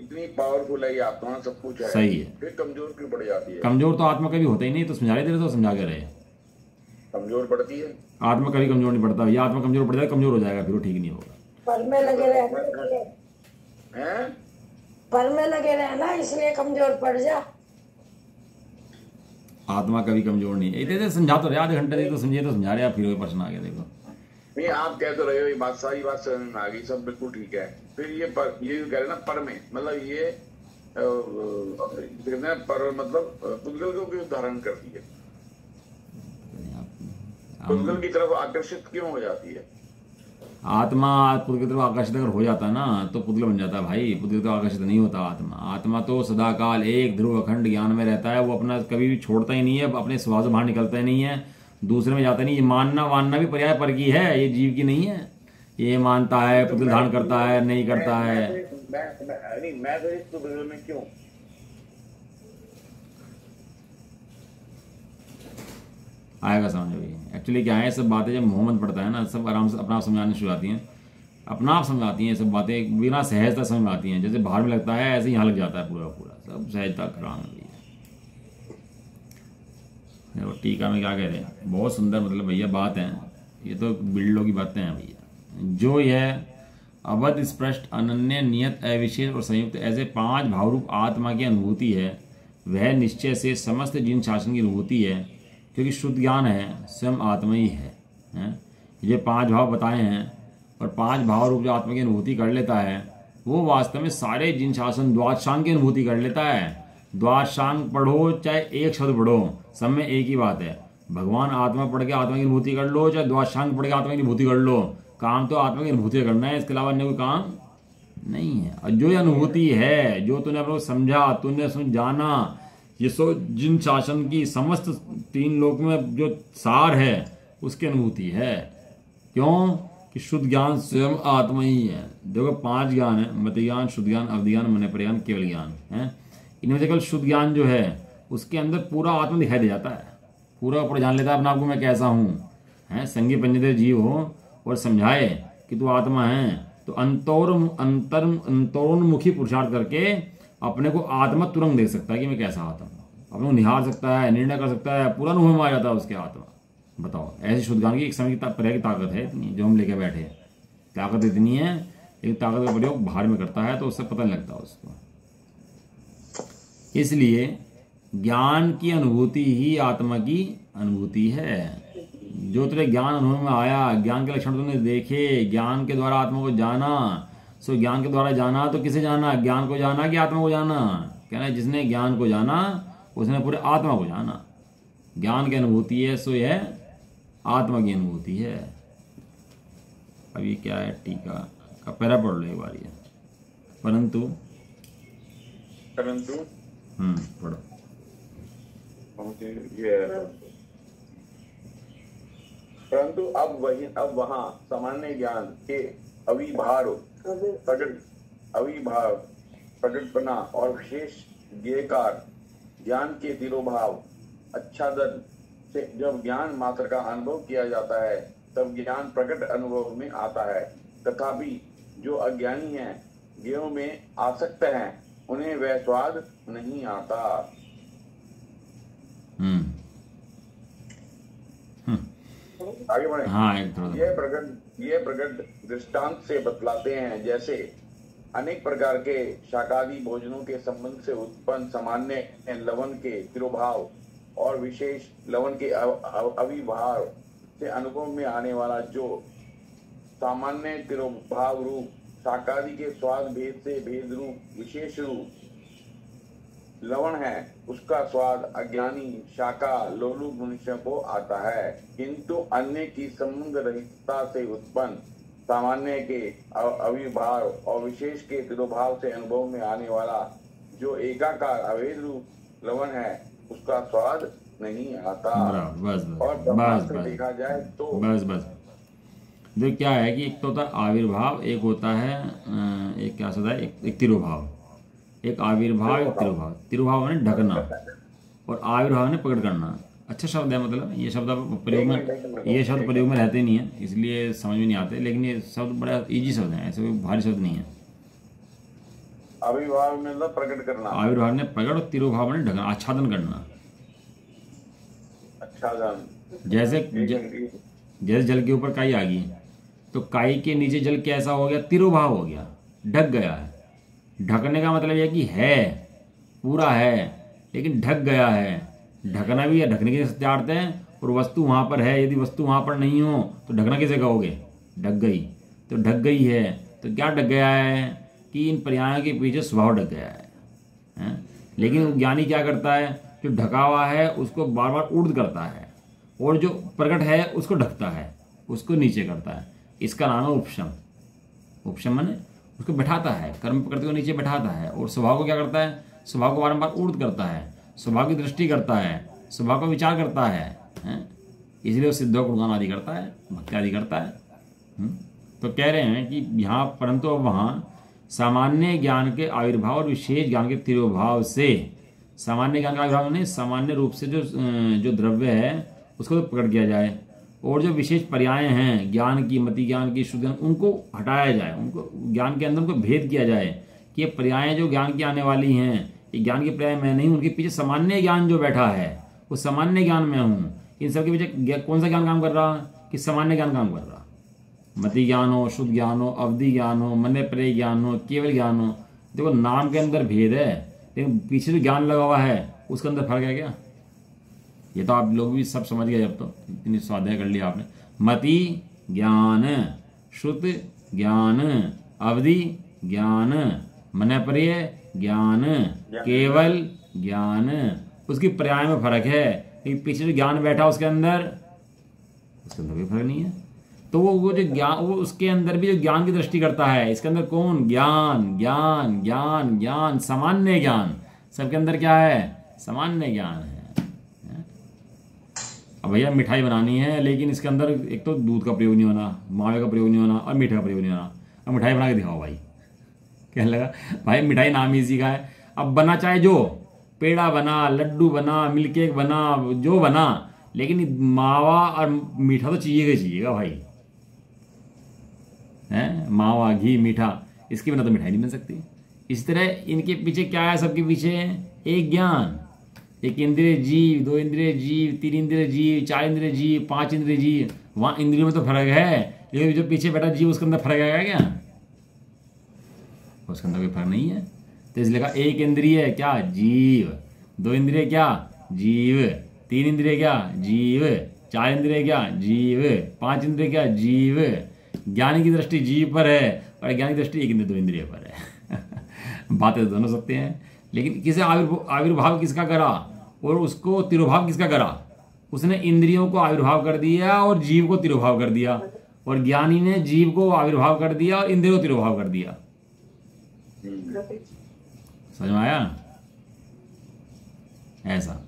इतनी पावरफुल है ये आत्मा, सब कुछ है, सही है। फिर कमजोर क्यों पड़ जाती है? कमजोर तो आत्मा कभी होता ही नहीं, तो समझा रहे थे तो समझा के रहे। कमजोर पड़ती है आत्मा कभी कमजोर नहीं पड़ता, ये आत्मा कमजोर पड़ जाएगा, कमजोर हो जाएगा, फिर वो ठीक नहीं होगा। पर में लगे रहना, हैं? पर में लगे रहना इसलिए कमजोर पड़ जा। आत्मा कभी कमजोर नहीं है। इतने समझा तो रहे, आधे घंटे तक तो समझे, तो समझा रहे आप, फिर वही प्रश्न आ गया। देखो नहीं, आप कह तो रहे हो, ये बात सारी बात समझ में आ गई, सब बिल्कुल ठीक है। फिर ये कह रहे ना पर में, मतलब ये कहते हैं पर मतलब पुद्गल को क्यों धारण करती है, पुद्गल की तरफ आकर्षित क्यों हो जाती है? आत्मा पुद्गल की तरफ आकर्षित अगर हो जाता है ना तो पुद्गल बन जाता है भाई। पुद्गल तो आकर्षित नहीं होता आत्मा। आत्मा तो सदाकाल एक ध्रुव अखंड ज्ञान में रहता है, वो अपना कभी भी छोड़ता ही नहीं है, अपने स्वभाव से बाहर निकलता ही नहीं है, दूसरे में जाता नहीं। ये मानना वानना भी पर्याय पर की है, ये जीव की नहीं है। ये मानता है, पुद्गल धारण करता है, नहीं करता है। मैं तो इस पुद्गल में क्यों? आएगा समझ में। एक्चुअली क्या है, सब बातें जब मोहम्मद पढ़ता है ना, सब आराम से अपना आप समझाने शुरू आती हैं, अपना आप समझाती हैं, सब बातें बिना सहजता समझ में आती हैं। जैसे बाहर में लगता है ऐसे ही यहाँ लग जाता है पूरा पूरा, सब सहजता खराब है भैया। देखो टीका में क्या कह रहे हैं, बहुत सुंदर मतलब भैया बात है, ये तो बिल्डों की बातें हैं भैया। जो यह अवध स्पष्ट अनन्य नियत अविशेष और संयुक्त ऐसे 5 भावरूप आत्मा की अनुभूति है, वह निश्चय से समस्त जिन शासन की अनुभूति है, क्योंकि शुद्ध ज्ञान है स्वयं आत्मा ही है, ये 5 भाव बताए हैं। और 5 भाव रूप जो आत्मा की अनुभूति कर लेता है, वो वास्तव में सारे जिन शासन द्वादशांग की अनुभूति कर लेता है। द्वादशांग पढ़ो चाहे एक शब्द पढ़ो, सब में एक ही बात है। भगवान आत्मा पढ़ के आत्मा की अनुभूति कर लो, चाहे द्वादशांग पढ़ के आत्मा की अनुभूति कर लो, काम तो आत्मा की अनुभूति करना है, इसके अलावा अन्य कोई काम नहीं है। और जो अनुभूति है, जो तूने अपने को समझा, तूने जाना, ये सो जिन शासन की समस्त 3 लोक में जो सार है उसकी अनुभूति है। क्यों कि शुद्ध ज्ञान स्वयं आत्मा ही है। देखो 5 ज्ञान है, मति ज्ञान, शुद्ध ज्ञान, अवधि ज्ञान, मन प्रज्ञान, केवल ज्ञान है। इनमें से केवल शुद्ध ज्ञान जो है उसके अंदर पूरा आत्मा दिखाई दे जाता है, पूरा ऊपर जान लेता है अपने आप को मैं कैसा हूँ, है संगी पंचदेव जीव हो और समझाए कि तू आत्मा है, तो अंतरोन्मुखी पुरुषार्थ करके अपने को आत्मा तुरंत देख सकता है कि मैं कैसा आत्मा, अपने को निहार सकता है, निर्णय कर सकता है, पूरा अनुभव में आ जाता है उसके आत्मा। बताओ, ऐसी शुद्ध ज्ञान की एक समय की पर्याय की ताकत है इतनी, जो हम लेके बैठे हैं, ताकत इतनी है, एक ताकत का प्रयोग बाहर में करता है तो उससे पता नहीं लगता उसको। इसलिए ज्ञान की अनुभूति ही आत्मा की अनुभूति है। जो तेरे ज्ञान अनुभव में आया, ज्ञान के लक्षण तूने देखे, ज्ञान के द्वारा आत्मा को जाना, सो ज्ञान के द्वारा जाना तो किसे जाना, ज्ञान को जाना कि आत्मा को जाना? कहना है जिसने ज्ञान को जाना उसने पूरे आत्मा को जाना। ज्ञान की अनुभूति है, सो यह आत्मा की अनुभूति है। अब ये क्या है, टीका का पैरा पढ़ लो एक बार ये। परंतु पढ़ो परंतु अब वहाँ सामान्य ज्ञान के अविभाव प्रकटपना और विशेष ज्ञेयकार ज्ञान के तिरोभाव आच्छादन से जब ज्ञान मात्र का अनुभव किया जाता है तब ज्ञान प्रकट अनुभव में आता है। तथापि जो अज्ञानी हैं, ज्ञेयों में आसक्त हैं, उन्हें वह स्वाद नहीं आता। आगे बढ़े। हाँ, ये प्रकट दृष्टांत से बतलाते हैं, जैसे अनेक प्रकार के शाकाहारी भोजनों के संबंध से उत्पन्न सामान्य लवण के तिरोभाव और विशेष लवण के अविभाव से अनुभव में आने वाला जो सामान्य तिरोभाव रूप शाकाहारी के स्वाद भेद से भेद रूप विशेष रूप लवण है, उसका स्वाद अज्ञानी शाका लोलुप मनुष्य को आता है। किंतु अन्य की संबंध रहितता से उत्पन्न सामान्य के अविभाव और विशेष के तिरोभाव से अनुभव में आने वाला जो एकाकार अवैध रूप लवण है, उसका स्वाद नहीं आता। बस देखा जाए तो बस देख क्या है कि एक तो होता है आविर्भाव, एक होता है एक क्या होता है, एक तिरोभाव, एक आविर्भाव, एक तिरोभाव। तिरोभाव है ढकना, और आविर्भाव ने प्रकट करना। अच्छा शब्द है, मतलब ये शब्द प्रयोग में, ये शब्द प्रयोग में रहते नहीं है इसलिए समझ में नहीं आते, लेकिन ये शब्द बड़ा इजी शब्द है, ऐसे कोई भारी शब्द नहीं है। आविर्भाव में मतलब प्रकट करना, आविर्भाव ने प्रकट, और तिरोभाव ने ढकना, आच्छादन करना। आच्छादन, जैसे जैसे जल के ऊपर काई आ गई तो काई के नीचे जल कैसा हो गया, तिरोभाव हो गया, ढक गया है। ढकने का मतलब यह कि है, पूरा है लेकिन ढक गया है। ढकना भी है, ढकने के अर्थ है, और वस्तु वहां पर है, यदि वस्तु वहां पर नहीं हो तो ढकना किसे कहोगे, ढक गई। तो ढक गई है तो क्या ढक गया है कि इन पर्यायों के पीछे स्वभाव ढक गया है? लेकिन ज्ञानी क्या करता है, जो ढका हुआ है उसको बार बार ऊर्ध्व करता है, और जो प्रकट है उसको ढकता है, उसको नीचे करता है। इसका नाम है उपशम। उपशम माने उसको बैठाता है, कर्म प्रकृति को नीचे बैठाता है, और स्वभाव को क्या करता है, स्वभाव को बारंबार ऊर्ध्व करता है, स्वभाव की दृष्टि करता है, स्वभाव का विचार करता है, इसलिए वो सिद्धों गुणगान आदि करता है, भक्ति आदि करता है। तो कह रहे हैं कि यहाँ परंतु अब वहाँ सामान्य ज्ञान के आविर्भाव और विशेष ज्ञान के तिरोभाव से, सामान्य ज्ञान का आविर्भाव नहीं, सामान्य रूप से जो द्रव्य है उसको तो प्रकट किया जाए, और जो विशेष पर्याय हैं ज्ञान की, मति ज्ञान की, शुद्ध ज्ञान, उनको हटाया जाए, उनको ज्ञान के अंदर उनको भेद किया जाए कि ये पर्याय जो ज्ञान की आने वाली हैं ये ज्ञान के पर्याय मैं नहीं, उनके पीछे सामान्य ज्ञान जो बैठा है वो सामान्य ज्ञान में हूँ। इन सब के पीछे कौन सा ज्ञान काम कर रहा, कि सामान्य ज्ञान काम कर रहा। मति ज्ञान हो, शुद्ध ज्ञान हो, अवधि ज्ञान हो, मन प्रेय ज्ञान हो, केवल ज्ञान हो, देखो नाम के अंदर भेद है लेकिन पीछे जो ज्ञान लगा हुआ है उसके अंदर फर्क है क्या? ये तो आप लोग भी सब समझ गए, अब तो इतनी स्वाध्याय कर लिया आपने। मति ज्ञान, शुद्ध ज्ञान, अवधि ज्ञान, मन प्रिय ज्ञान, केवल ज्ञान, उसकी पर्याय में फर्क है। पीछे जो ज्ञान बैठा उसके अंदर कोई फर्क नहीं है। तो वो जो ज्ञान, वो उसके अंदर भी जो ज्ञान की दृष्टि करता है, इसके अंदर कौन, ज्ञान ज्ञान ज्ञान ज्ञान, सामान्य ज्ञान, सबके अंदर क्या है, सामान्य ज्ञान है। अब भैया मिठाई बनानी है लेकिन इसके अंदर एक तो दूध का प्रयोग नहीं होना, मावे का प्रयोग नहीं होना, और मीठे का प्रयोग नहीं होना। अब मिठाई बना के दिखाओ भाई, कहने लगा भाई मिठाई नाम इसी का है। अब बना चाहे जो पेड़ा बना, लड्डू बना, मिल्क केक बना, जो बना, लेकिन मावा और मीठा तो चाहिएगा भाई, है मावा, घी, मीठा, इसके बिना तो मिठाई नहीं बन सकती। इस तरह इनके पीछे क्या है, सबके पीछे एक ज्ञान, एक इंद्रिय जीव, दो इंद्रिय जीव, तीन इंद्रिय जीव, चार इंद्रिय जीव, पांच इंद्रिय जीव। वहां इंद्रियों में तो फर्क है, लेकिन जो पीछे बैठा जीव उसके अंदर फर्क है क्या? उसके अंदर कोई फर्क नहीं है। तो इसलिए कहा एक इंद्रिय क्या, जीव, दो इंद्रिय क्या, जीव, तीन इंद्रिय क्या, जीव, चार इंद्रिय क्या, जीव, पांच इंद्रिय क्या, जीव। ज्ञानी की दृष्टि जीव पर है और ज्ञानी की दृष्टि एक इंद्रिय, दो इंद्रिय पर है। बातें दोनों सकते हैं, लेकिन किसे आविर्भाव किसका करा और उसको तिरोभाव किसका करा? उसने इंद्रियों को आविर्भाव कर दिया और जीव को तिरोभाव कर दिया, और ज्ञानी ने जीव को आविर्भाव कर दिया और इंद्रियों को तिरोभाव कर दिया। समझ में आया? ऐसा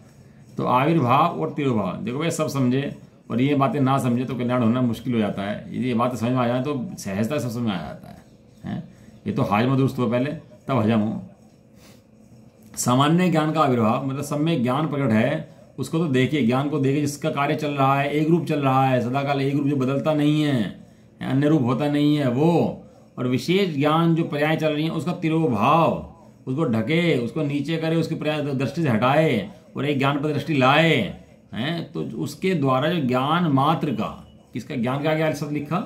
तो आविर्भाव और तिरोभाव, देखो भाई सब समझे और ये बातें ना समझे तो कल्याण होना मुश्किल हो जाता है। यदि ये बातें समझ में आ जाए तो सहजता सब समझ में आ जाता है। ये तो हाजमा दुरुस्त हो पहले तब हजम हो। सामान्य ज्ञान का आविर्भाव मतलब सब में ज्ञान प्रकट है, उसको तो देखिए, ज्ञान को देखिए, जिसका कार्य चल रहा है, एक रूप चल रहा है सदाकाल, एक रूप जो बदलता नहीं है, अन्य रूप होता नहीं है वो। और विशेष ज्ञान जो पर्याय चल रही है उसका तिरोभाव, उसको ढके, उसको नीचे करे, उसकी पर्याय दृष्टि से हटाए और एक ज्ञान पर दृष्टि लाए हैं, तो उसके द्वारा जो ज्ञान मात्र का, किसका ज्ञान का क्या शब्द लिखा,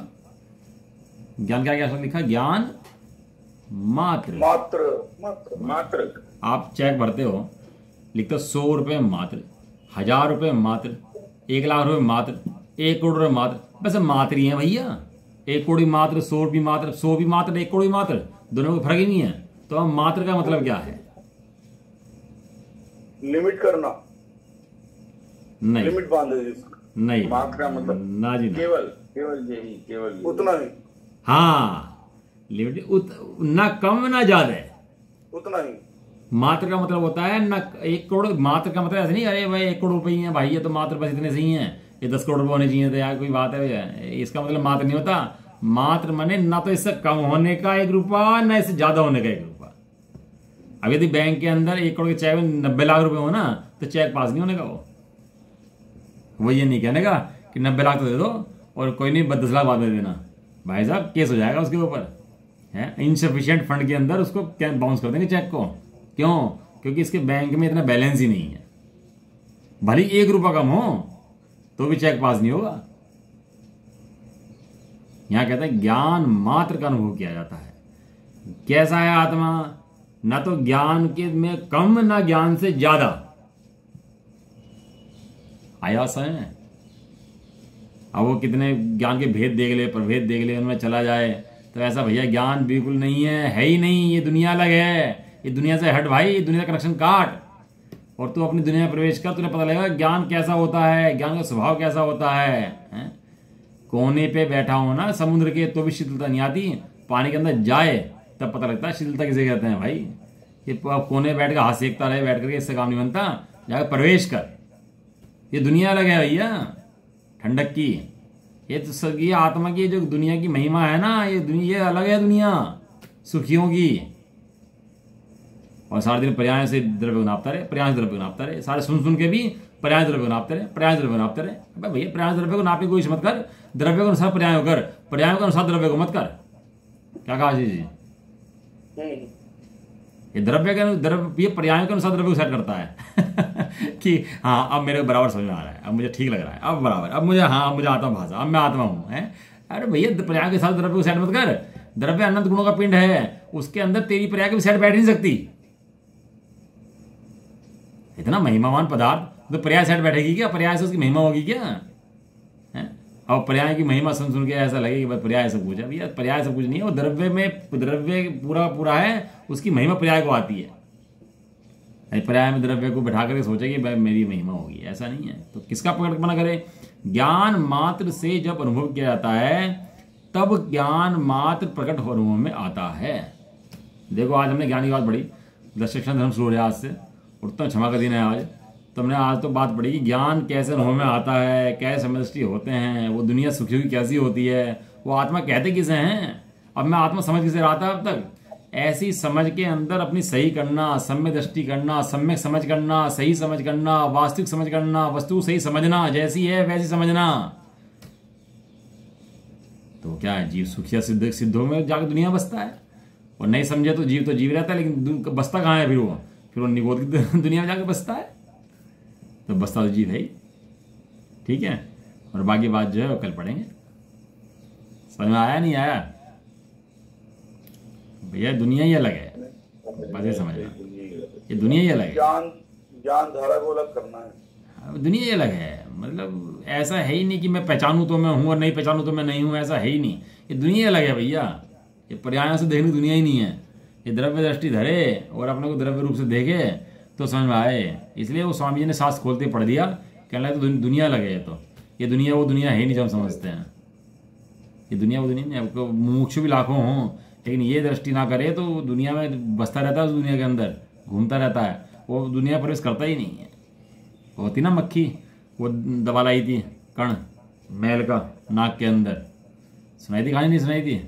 ज्ञान का क्या शब्द लिखा, ज्ञान मात्र, मात्र मात्र। आप चेक भरते हो, लिखते 100 रुपये मात्र, 1000 रुपये मात्र, 1 लाख रुपये मात्र, 1 करोड़ रुपये मात्र, बस मात्र ही है भैया। 1 करोड़ मात्र, 100 भी मात्र, 100 भी मात्र, 1 करोड़ मात्र, दोनों में फर्क ही नहीं है। तो अब मात्र का मतलब क्या है? लिमिट करना नहीं, लिमिट बांध नहीं, मात्र का मतलब ना जी ना, केवल यही, केवल उतना ही, हाँ लिमिट, ना कम ना ज्यादा, उतना ही। मात्र का मतलब होता है ना 1 करोड़, मात्र का मतलब ऐसा नहीं अरे भाई 1 करोड़ रुपए ही है भाई, ये तो मात्र बस इतने सही है, ये 10 करोड़ रुपए होने चाहिए, तो यार कोई बात है, इसका मतलब मात्र नहीं होता। मात्र माने ना तो इससे कम होने का 1 रुपया, ना इससे ज्यादा होने का 1 रुपया, अब यदि बैंक के अंदर 1 करोड़ के चेक में 90 लाख रुपए हो ना तो चेक पास नहीं होने का वो ये नहीं कहने का कि 90 लाख तो दे दो और कोई नहीं 10 लाख बाद में देना। भाई साहब केस हो जाएगा उसके ऊपर है। इनसफिशिएंट फंड के अंदर उसको क्या बाउंस कर देंगे चेक को। क्यों? क्योंकि इसके बैंक में इतना बैलेंस ही नहीं है। भले 1 रुपया कम हो तो भी चेक पास नहीं होगा। यहां कहते हैं ज्ञान मात्र का अनुभव किया जाता है। कैसा है आत्मा? ना तो ज्ञान के में कम ना ज्ञान से ज्यादा। आयास है। अब वो कितने ज्ञान के भेद देख ले, प्रभेद देख ले, उनमें चला जाए तो ऐसा भैया ज्ञान बिल्कुल नहीं है ही नहीं। ये दुनिया अलग है। ये दुनिया से हट भाई, ये दुनिया का कनेक्शन काट और तू अपनी दुनिया में प्रवेश कर। तुझे पता लगेगा ज्ञान कैसा होता है, ज्ञान का स्वभाव कैसा होता है? कोने पे बैठा हो ना समुद्र के तो भी शीतलता नहीं आती। पानी के अंदर जाए तब पता लगता है शीतलता किसे कहते हैं भाई। ये कोने बैठ कर हाथ सेकता रहे बैठ करके, इससे काम नहीं बनता। जाकर प्रवेश कर। ये दुनिया अलग है भैया ठंडक की। ये तो सब ये आत्मा की जो दुनिया की महिमा है ना, ये दुनिया अलग है दुनिया सुखियों की। और सारे दिन पर्याय से द्रव्य को नापता रहे, पर्याय द्रव्य को नापता रहे। सारे सुन के भी पर्याय द्रव्य को नापते रहे, पर्याय द्रव्य को नापते रहे। अबे भैया पर्याय द्रव्य को नापने की कोशिश मत कर। द्रव्य के अनुसार पर्याय कर, पर्याय के अनुसार द्रव्य को मत कर। क्या कहा जी? ये द्रव्य के ये पर्याय के अनुसार द्रव्य को सेट करता है कि हाँ अब मेरे को बराबर समझ में आ रहा है, अब मुझे ठीक लग रहा है, अब बराबर, अब मुझे हाँ मुझे आता भाषा, अब मैं आत्मा हूं है। अरे भैया पर्याय के साथ द्रव्य को सेट मत कर। द्रव्य अनंत गुणों का पिंड है, उसके अंदर तेरी पर्याय की सेट बैठ नहीं सकती। इतना महिमावान पदार्थ तो पर्याय सेट बैठेगी क्या? पर्याय से उसकी महिमा होगी क्या? है? अब पर्याय की महिमा सुन के ऐसा लगे कि भाई पर्याय सब कुछ है। भैया पर्याय सब कुछ नहीं है। वो द्रव्य में द्रव्य पूरा है, उसकी महिमा पर्याय को आती है। पर्याय में द्रव्य को बैठा करके सोचे कि भाई मेरी महिमा होगी, ऐसा नहीं है। तो किसका प्रकटपना करे? ज्ञान मात्र से जब अनुभव किया जाता है तब ज्ञान मात्र प्रकट अनुभव में आता है। देखो आज हमने ज्ञान की बात पढ़ी, 10 शिक्षण धर्म शुरू हो रहा है आज से, उतना क्षमा का दिन है आज। तो हमने आज तो बात पढ़ी कि ज्ञान कैसे अनुभव में आता है, कैसे समदृष्टि होते हैं, वो दुनिया सुखी की कैसी होती है, वो आत्मा कहते किसे हैं। अब मैं आत्मा समझ किसे रहा था अब तक? ऐसी समझ के अंदर अपनी सही करना, सम्यक दृष्टि करना, सम्यक समझ करना, सही समझ करना, वास्तविक समझ करना, वस्तु सही समझना, जैसी है वैसी समझना। तो क्या है? जीव सुखिया सिद्धों में जाकर दुनिया बसता है। और नहीं समझे तो जीव रहता है, लेकिन बसता कहाँ है फिर वो निगोद की दुनिया में जाकर बसता है। तो बसता तो जीव है ही। ठीक है। और बाकी बात जो है वो कल पढ़ेंगे। समझ में आया नहीं आया? भैया दुनिया ही अलग है, बस ये समझना, ये दुनिया ही अलग है। ज्ञान धारा को अलग करना है। दुनिया ही अलग है। मतलब ऐसा है ही नहीं कि मैं पहचानूं तो मैं हूं और नहीं पहचानूं तो मैं नहीं हूं, ऐसा है ही नहीं। ये दुनिया ही अलग है भैया। ये पर्यायों से देखने की दुनिया ही नहीं है। ये द्रव्य दृष्टि धरे और अपने को द्रव्य रूप से देखे तो समझ में आए। इसलिए वो स्वामी जी ने सांस खोलते पढ़ दिया, कहने लगे तो दुनिया अलग है। तो ये दुनिया वो दुनिया है नहीं जो हम समझते हैं। ये दुनिया वो दुनिया नहीं। आपको मुमुक्षु भी लाखों हों, लेकिन ये दृष्टि ना करे तो दुनिया में बसता रहता है, उस दुनिया के अंदर घूमता रहता है, वो दुनिया प्रवेश करता ही नहीं है। होती ना मक्खी, वो दबा लाई थी कण मैल का नाक के अंदर, सुनाई थी कहानी? नहीं सुनाई थी?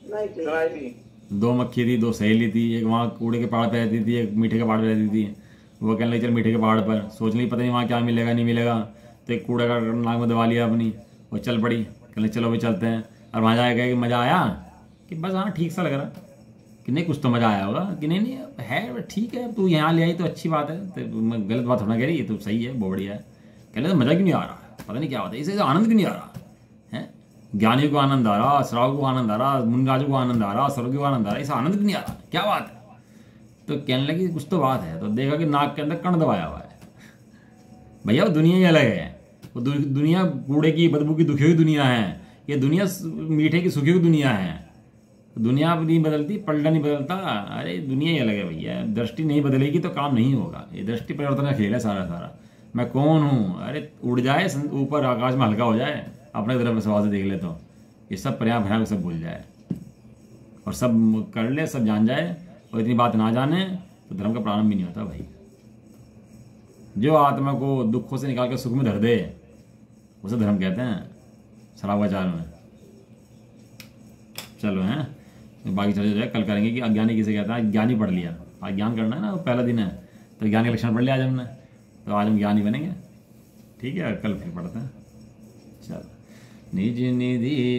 सुनाई थी। 2 मक्खी थी, 2 सहेली थी। एक वहाँ कूड़े के पहाड़ पे रहती थी, एक मीठे के पहाड़ पे रहती थी। वो कहने लगे चल मीठे के पहाड़ पर, सोच ली पता नहीं वहाँ क्या मिलेगा नहीं मिलेगा। तो एक कूड़े का नाक में दबा लिया अपनी, वो चल पड़ी। कहने चलो भाई चलते हैं। और वहाँ जाएगा कि मज़ा आया कि बस हाँ ठीक सा लग रहा कि नहीं, कुछ तो मज़ा आया होगा कि नहीं है ठीक है, तू यहाँ ले आई तो अच्छी बात है, तो मैं गलत बात थोड़ा कह रही है, तो सही है बहुत बढ़िया है। कहने तो मज़ा क्यों नहीं आ रहा, पता नहीं क्या होता है, इसे आनंद क्यों नहीं आ रहा है? ज्ञानी को आनंद आ रहा, श्रावक को आनंद आ रहा, मुनराजों को आनंद आ रहा, स्वर्ग को आनंद आ रहा, इसे आनंद क्यों नहीं आ रहा, क्या बात है? तो कहने लगी कुछ तो बात है। तो देखा कि नाक के अंदर कण दबाया हुआ है। भैया वो दुनिया ही अलग है। वो दुनिया कूड़े की बदबू की दुखियों की दुनिया है, ये दुनिया मीठे की सुखियों की दुनिया है। दुनिया नहीं बदलती, पलटा नहीं बदलता। अरे दुनिया ही अलग है भैया। दृष्टि नहीं बदलेगी तो काम नहीं होगा। ये दृष्टि परिवर्तन का खेल है सारा। मैं कौन हूँ? अरे उड़ जाए ऊपर आकाश में, हल्का हो जाए, अपने तरफ स्वभाव से देख ले तो ये सब पर्याय भयानक सब भूल जाए और सब कर ले, सब जान जाए। और इतनी बात ना जाने तो धर्म का प्रारंभ भी नहीं होता भाई। जो आत्मा को दुखों से निकाल कर सुख में धर दे उसे धर्म कहते हैं शराबाचार में। चलो हैं, बाकी चले जाए, कल करेंगे कि अज्ञानी किसे कहता है। ज्ञानी पढ़ लिया, आज ज्ञान करना है ना, पहला दिन है तो ज्ञान के लक्षण पढ़ लिया आज हमने, तो आज हम ज्ञानी बनेंगे। ठीक है, कल फिर पढ़ते हैं। चलो, निज निधि